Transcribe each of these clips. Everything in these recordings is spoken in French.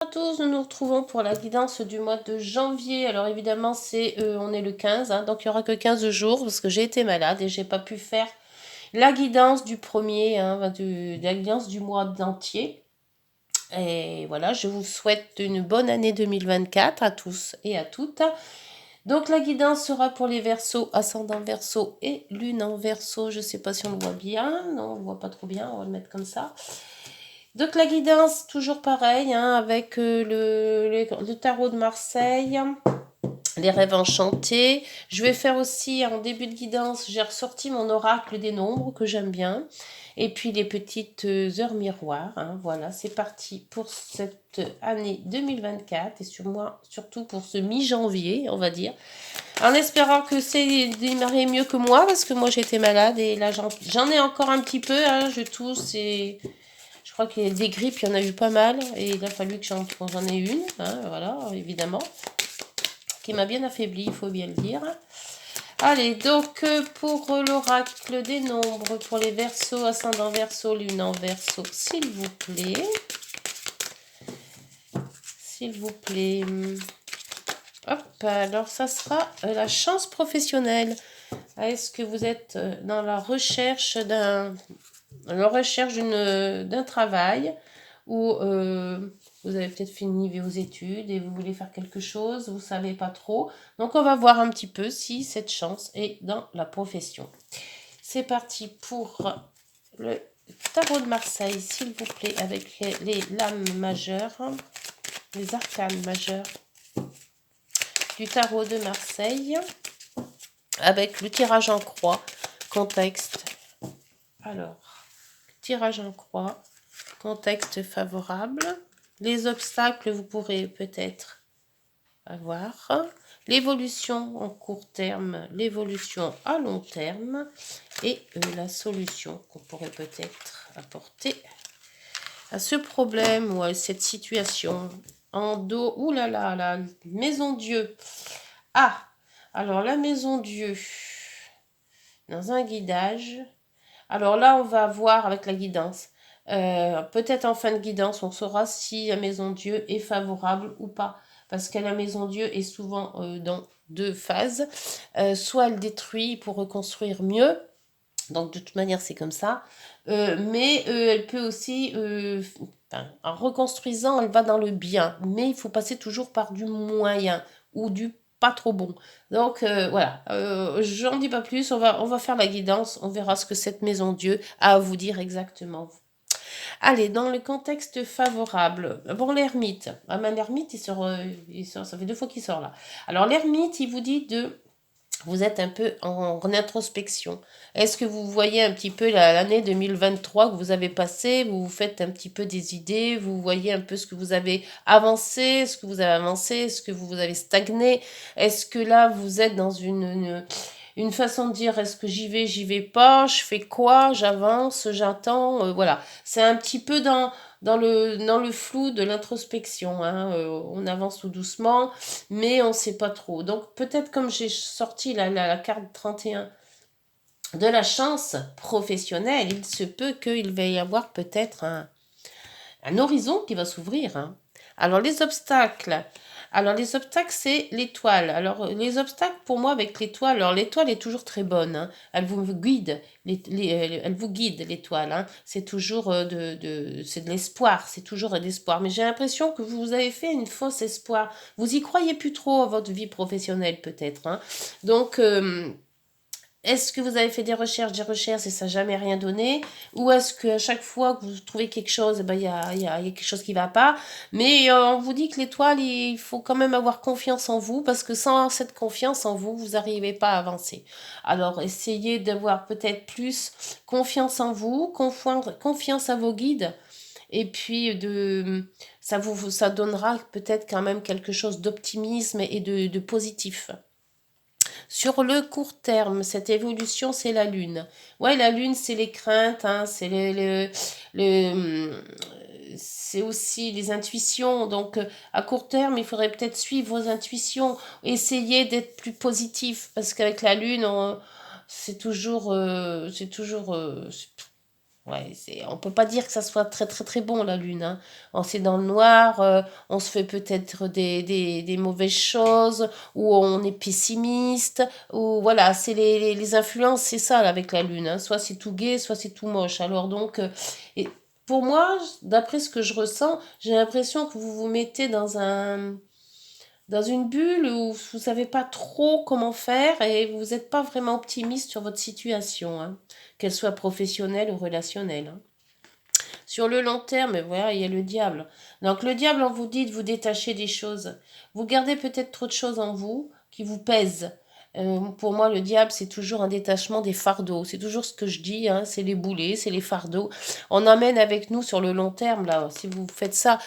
Bonjour à tous, nous nous retrouvons pour la guidance du mois de janvier. Alors évidemment, on est le 15, hein, donc il n'y aura que 15 jours parce que j'ai été malade et j'ai pas pu faire la guidance du premier, hein, la guidance du mois entier. Et voilà, je vous souhaite une bonne année 2024 à tous et à toutes. Donc la guidance sera pour les Verseaux, ascendant Verseau et lune en Verseau. Je ne sais pas si on le voit bien, non, on ne le voit pas trop bien, on va le mettre comme ça. Donc la guidance, toujours pareil, hein, avec le tarot de Marseille, les rêves enchantés. Je vais faire aussi, en début de guidance, j'ai ressorti mon oracle des nombres, que j'aime bien. Et puis les petites heures miroirs. Hein, voilà, c'est parti pour cette année 2024 et surtout pour ce mi-janvier, on va dire. En espérant que c'est démarré mieux que moi, parce que moi j'étais malade et là j'en ai encore un petit peu, hein, je tousse et je crois que des grippes, il y en a eu pas mal. Et il a fallu que j'en ai une, hein, voilà, évidemment. Qui m'a bien affaibli, il faut bien le dire. Allez, donc pour l'oracle des nombres, pour les Verseaux, ascendant Verseau, lune en Verseau, s'il vous plaît. S'il vous plaît. Hop, alors ça sera la chance professionnelle. Est-ce que vous êtes dans la recherche d'un travail ou vous avez peut-être fini vos études et vous voulez faire quelque chose, vous ne savez pas trop. Donc on va voir un petit peu si cette chance est dans la profession. C'est parti pour le tarot de Marseille, s'il vous plaît, avec les lames majeures, les arcanes majeures du tarot de Marseille, avec le tirage en croix, contexte. Alors, tirage en croix, contexte favorable. Les obstacles, vous pourrez peut-être avoir. L'évolution en court terme, l'évolution à long terme. Et la solution qu'on pourrait peut-être apporter à ce problème ou à cette situation. En dos, oulala, la maison Dieu. Ah, alors la maison Dieu, dans un guidage. Alors là, on va voir avec la guidance. Peut-être en fin de guidance, on saura si la maison Dieu est favorable ou pas. Parce que la maison Dieu est souvent dans deux phases. Soit elle détruit pour reconstruire mieux. Donc de toute manière, c'est comme ça. Mais elle peut aussi, en reconstruisant, elle va dans le bien. Mais il faut passer toujours par du moyen ou du pas trop bon. Donc voilà, j'en dis pas plus, on va faire la guidance, on verra ce que cette maison Dieu a à vous dire exactement. Allez, dans le contexte favorable, bon, l'ermite. Ah ben, l'ermite, il sort, ça fait 2 fois qu'il sort là. Alors l'ermite, il vous dit vous êtes un peu en introspection. Est-ce que vous voyez un petit peu l'année 2023 que vous avez passée? Vous vous faites un petit peu des idées, vous voyez un peu ce que vous avez avancé, ce que vous avez avancé, ce que vous avez stagné. Est-ce que là, vous êtes dans une façon de dire, est-ce que j'y vais pas, je fais quoi, j'avance, j'attends, voilà. C'est un petit peu dans le flou de l'introspection, hein. On avance tout doucement, mais on ne sait pas trop. Donc peut-être comme j'ai sorti la carte 31 de la chance professionnelle, il se peut qu'il va y avoir peut-être un horizon qui va s'ouvrir, hein. Alors les obstacles, c'est l'étoile. Alors les obstacles, pour moi, avec l'étoile, alors l'étoile est toujours très bonne, hein. Elle vous guide, elle vous guide, l'étoile, hein. C'est toujours c'est de l'espoir, c'est toujours de l'espoir. Mais j'ai l'impression que vous avez fait une fausse espoir. Vous y croyez plus trop à votre vie professionnelle, peut-être, hein. Donc est-ce que vous avez fait des recherches et ça n'a jamais rien donné? Ou est-ce qu'à chaque fois que vous trouvez quelque chose, il y a quelque chose qui ne va pas? Mais on vous dit que l'étoile, il faut quand même avoir confiance en vous, parce que sans cette confiance en vous, vous n'arrivez pas à avancer. Alors essayez d'avoir peut-être plus confiance en vous, confiance à vos guides, et puis ça donnera peut-être quand même quelque chose d'optimisme et de positif. Sur le court terme, cette évolution, c'est la Lune. Ouais, la Lune, c'est les craintes, hein, c'est c'est aussi les intuitions. Donc, à court terme, il faudrait peut-être suivre vos intuitions, essayer d'être plus positif, parce qu'avec la Lune, c'est toujours, Ouais, on peut pas dire que ça soit très très très bon la lune. Hein. C'est dans le noir, on se fait peut-être des mauvaises choses, ou on est pessimiste, ou voilà, c'est les influences, c'est ça là, avec la lune. Hein. Soit c'est tout gai, soit c'est tout moche. Alors donc, et pour moi, d'après ce que je ressens, j'ai l'impression que vous vous mettez dans une bulle où vous savez pas trop comment faire et vous n'êtes pas vraiment optimiste sur votre situation, hein, qu'elle soit professionnelle ou relationnelle. Hein. Sur le long terme, voilà, il y a le diable. Donc le diable, on vous dit de vous détacher des choses. Vous gardez peut-être trop de choses en vous qui vous pèsent. Pour moi, le diable, c'est toujours un détachement des fardeaux. C'est toujours ce que je dis, hein, c'est les boulets, c'est les fardeaux. On emmène avec nous sur le long terme, là, si vous faites ça,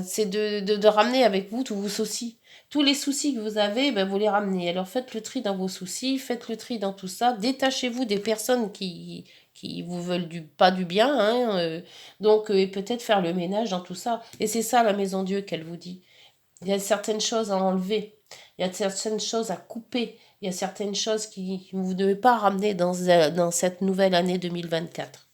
c'est de ramener avec vous tous vos soucis. Tous les soucis que vous avez, ben, vous les ramenez. Alors faites le tri dans vos soucis, faites le tri dans tout ça. Détachez-vous des personnes qui vous veulent pas du bien, hein, donc et peut-être faire le ménage dans tout ça. Et c'est ça la maison Dieu qu'elle vous dit. Il y a certaines choses à enlever, il y a certaines choses à couper, il y a certaines choses qui vous ne devez pas ramener dans cette nouvelle année 2024.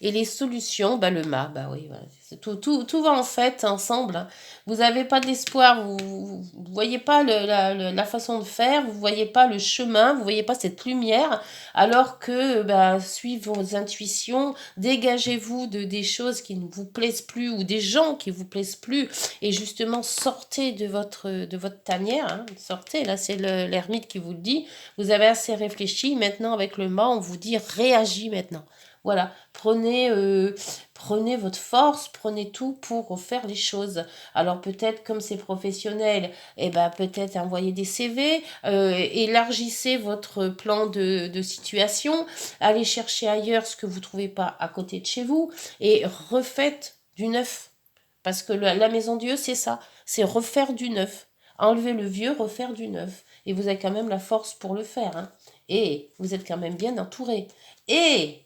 Et les solutions, bah, le mât, bah oui, voilà. Tout va en fait ensemble. Hein. Vous n'avez pas d'espoir, vous voyez pas la façon de faire, vous voyez pas le chemin, vous voyez pas cette lumière, alors que bah, suivez vos intuitions, dégagez-vous des choses qui ne vous plaisent plus ou des gens qui vous plaisent plus, et justement sortez de votre tanière, hein. Sortez, là c'est l'ermite qui vous le dit, vous avez assez réfléchi, maintenant avec le mât on vous dit réagis maintenant. Voilà, prenez votre force, prenez tout pour faire les choses. Alors peut-être comme c'est professionnel, eh ben peut-être envoyer des CV, élargissez votre plan de situation, allez chercher ailleurs ce que vous ne trouvez pas à côté de chez vous et refaites du neuf. Parce que la maison Dieu, c'est ça, c'est refaire du neuf. Enlever le vieux, refaire du neuf. Et vous avez quand même la force pour le faire. Hein. Et vous êtes quand même bien entouré. Et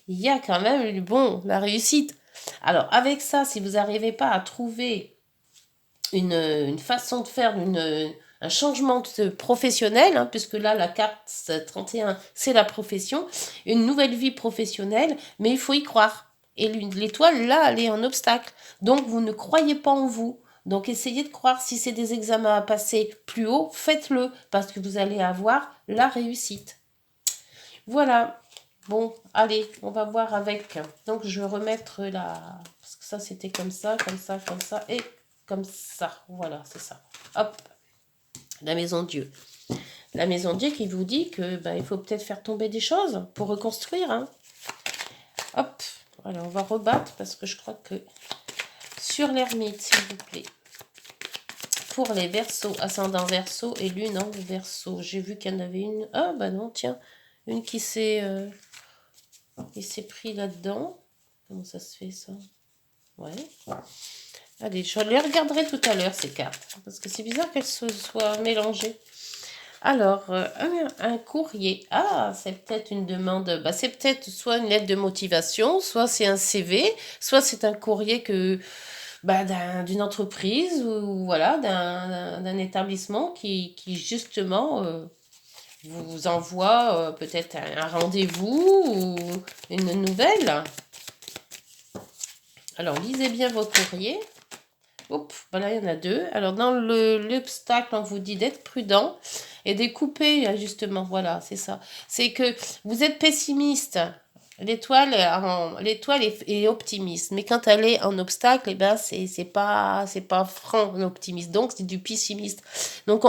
il y a quand même, bon, la réussite. Alors, avec ça, si vous n'arrivez pas à trouver une façon de faire, un changement professionnel, hein, puisque là, la carte 31, c'est la profession, une nouvelle vie professionnelle, mais il faut y croire. Et l'étoile, là, elle est un obstacle. Donc, vous ne croyez pas en vous. Donc, essayez de croire. Si c'est des examens à passer plus haut, faites-le, parce que vous allez avoir la réussite. Voilà. Bon, allez, on va voir avec. Donc, je vais remettre la... Parce que ça, c'était comme ça, comme ça, comme ça, et comme ça. Voilà, c'est ça. Hop, la maison Dieu. La maison Dieu qui vous dit que ben, il faut peut-être faire tomber des choses pour reconstruire. Hein. Hop, voilà, on va rebattre parce que je crois que sur l'ermite, s'il vous plaît. Pour les Verseaux, ascendant Verseau et lune en Verseau. J'ai vu qu'il y en avait une. Ah, bah non, tiens. Une qui s'est pris là-dedans. Comment ça se fait, ça? Ouais. Allez, je les regarderai tout à l'heure, ces cartes. Parce que c'est bizarre qu'elles se soient mélangées. Alors, un courrier. Ah, c'est peut-être une demande. Bah, c'est peut-être soit une lettre de motivation, soit c'est un CV, soit c'est un courrier bah, d'une entreprise ou voilà, d'un établissement qui justement vous envoie peut-être un rendez-vous ou une nouvelle. Alors, lisez bien vos courriers. Oups, voilà, il y en a deux. Alors, dans l'obstacle, on vous dit d'être prudent et de couper, justement. Voilà, c'est ça. C'est que vous êtes pessimiste. L'étoile est optimiste. Mais quand elle est en obstacle, eh ben, c'est pas franc, optimiste. Donc, c'est du pessimiste. Donc,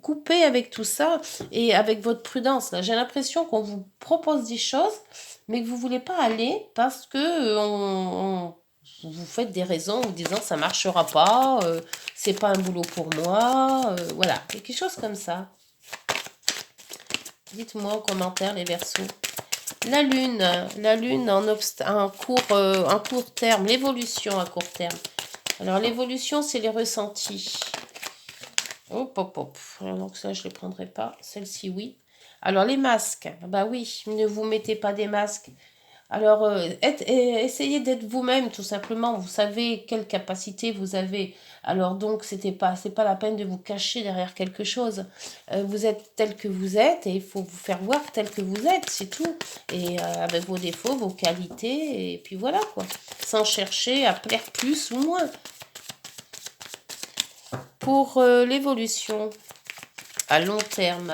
coupez avec tout ça et avec votre prudence. Là, j'ai l'impression qu'on vous propose des choses, mais que vous voulez pas aller parce que vous faites des raisons en vous disant ça marchera pas, c'est pas un boulot pour moi, voilà, quelque chose comme ça. Dites-moi en commentaire les Verseaux. La lune en court terme, l'évolution à court terme. Alors l'évolution, c'est les ressentis. Hop, hop, hop. Donc ça, je ne les prendrai pas. Celle-ci, oui. Alors les masques, bah oui, ne vous mettez pas des masques. Alors, essayez d'être vous-même, tout simplement. Vous savez quelle capacité vous avez. Alors donc, c'est pas la peine de vous cacher derrière quelque chose. Vous êtes tel que vous êtes et il faut vous faire voir tel que vous êtes, c'est tout. Et avec vos défauts, vos qualités, et puis voilà quoi. Sans chercher à plaire plus ou moins. Pour l'évolution, à long terme,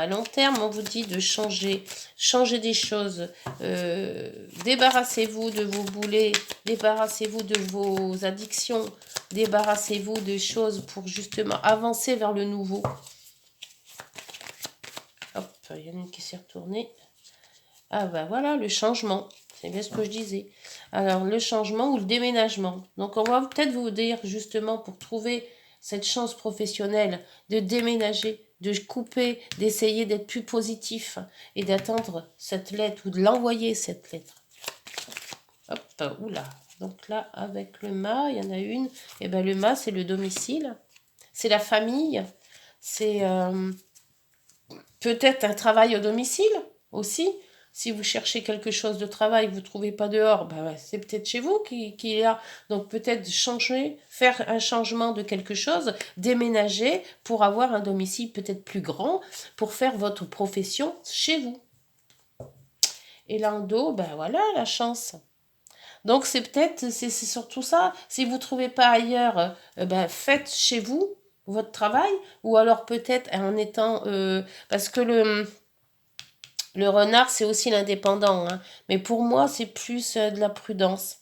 on vous dit de changer des choses. Débarrassez-vous de vos boulets, débarrassez-vous de vos addictions, débarrassez-vous de choses pour justement avancer vers le nouveau. Hop, il y en a une qui s'est retournée. Ah ben voilà, le changement. C'est bien ce que je disais. Alors, le changement ou le déménagement. Donc, on va peut-être vous dire, justement, pour trouver cette chance professionnelle, de déménager, de couper, d'essayer d'être plus positif et d'attendre cette lettre ou de l'envoyer, cette lettre. Hop, oula. Donc là, avec le mât, il y en a une. Et bien, le mât, c'est le domicile. C'est la famille. C'est peut-être un travail au domicile aussi. Si vous cherchez quelque chose de travail, vous ne trouvez pas dehors, ben c'est peut-être chez vous qui est là. Donc peut-être changer, faire un changement de quelque chose, déménager pour avoir un domicile peut-être plus grand, pour faire votre profession chez vous. Et là en dos, ben voilà la chance. Donc c'est peut-être, c'est surtout ça. Si vous ne trouvez pas ailleurs, ben faites chez vous votre travail, ou alors peut-être en étant... parce que le renard, c'est aussi l'indépendant, hein. Mais pour moi, c'est plus de la prudence.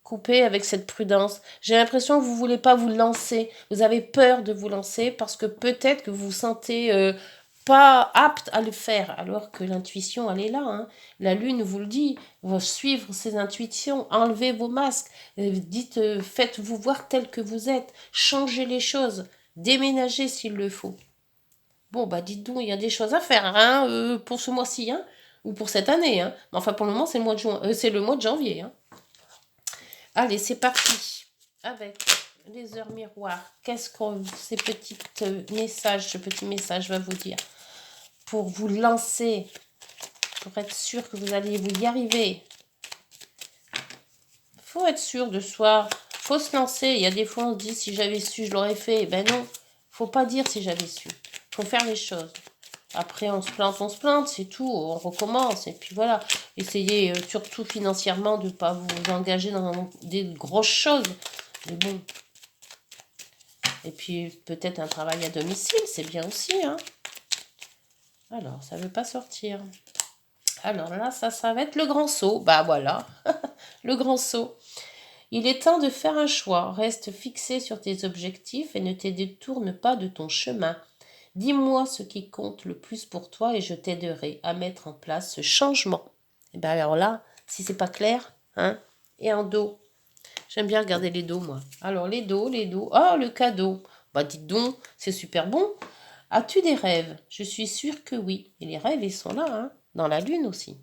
Coupez avec cette prudence. J'ai l'impression que vous ne voulez pas vous lancer. Vous avez peur de vous lancer parce que peut-être que vous vous sentez pas apte à le faire. Alors que l'intuition, elle est là, hein. La lune vous le dit. Vous suivre ses intuitions. Enlevez vos masques. Dites, faites-vous voir tel que vous êtes. Changez les choses. Déménagez s'il le faut. Bon, bah dites donc, il y a des choses à faire hein, pour ce mois-ci, hein, ou pour cette année. Hein. Mais enfin, pour le moment, c'est le mois de juin, c'est le mois de janvier. Hein. Allez, c'est parti. Avec les heures miroirs, qu'est-ce que ces petits messages, ce petit message va vous dire pour vous lancer, pour être sûr que vous allez vous y arriver. Faut être sûr de soi. Faut se lancer. Il y a des fois, on se dit si j'avais su, je l'aurais fait. Ben non, faut pas dire si j'avais su. Faut faire les choses. Après, on se plante, c'est tout. On recommence. Et puis voilà. Essayez surtout financièrement de ne pas vous engager dans des grosses choses. Mais bon. Et puis, peut-être un travail à domicile, c'est bien aussi. Hein. Alors, ça ne veut pas sortir. Alors là, ça va être le grand saut. Bah voilà. Le grand saut. Il est temps de faire un choix. Reste fixé sur tes objectifs et ne te détourne pas de ton chemin. Dis-moi ce qui compte le plus pour toi et je t'aiderai à mettre en place ce changement. Et bien alors là, si c'est pas clair, hein, et en dos. J'aime bien regarder les dos, moi. Alors les dos. Oh, le cadeau. Bah dites donc, c'est super bon. As-tu des rêves? Je suis sûre que oui. Et les rêves, ils sont là, hein, dans la lune aussi.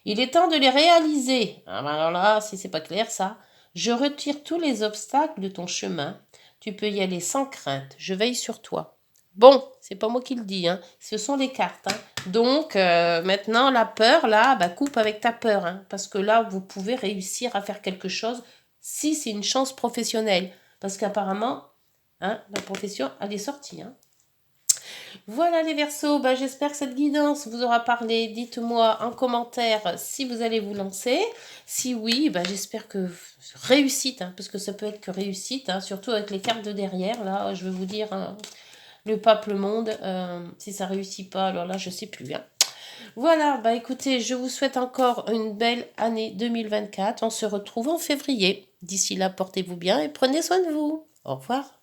Il est temps de les réaliser. Ah ben alors là, si c'est pas clair, ça. Je retire tous les obstacles de ton chemin. Tu peux y aller sans crainte. Je veille sur toi. Bon, c'est pas moi qui le dis, hein. Ce sont les cartes. Hein. Donc, maintenant, la peur, là, bah, coupe avec ta peur. Hein, parce que là, vous pouvez réussir à faire quelque chose si c'est une chance professionnelle. Parce qu'apparemment, hein, la profession, elle est sortie. Hein. Voilà les Verseaux, bah, j'espère que cette guidance vous aura parlé. Dites-moi en commentaire si vous allez vous lancer. Si oui, bah, j'espère que réussite, hein, parce que ça peut être que réussite, hein, surtout avec les cartes de derrière. Là, je vais vous dire, hein, le pape, le monde, si ça réussit pas, alors là, je sais plus. Hein. Voilà, bah écoutez, je vous souhaite encore une belle année 2024. On se retrouve en février. D'ici là, portez-vous bien et prenez soin de vous. Au revoir.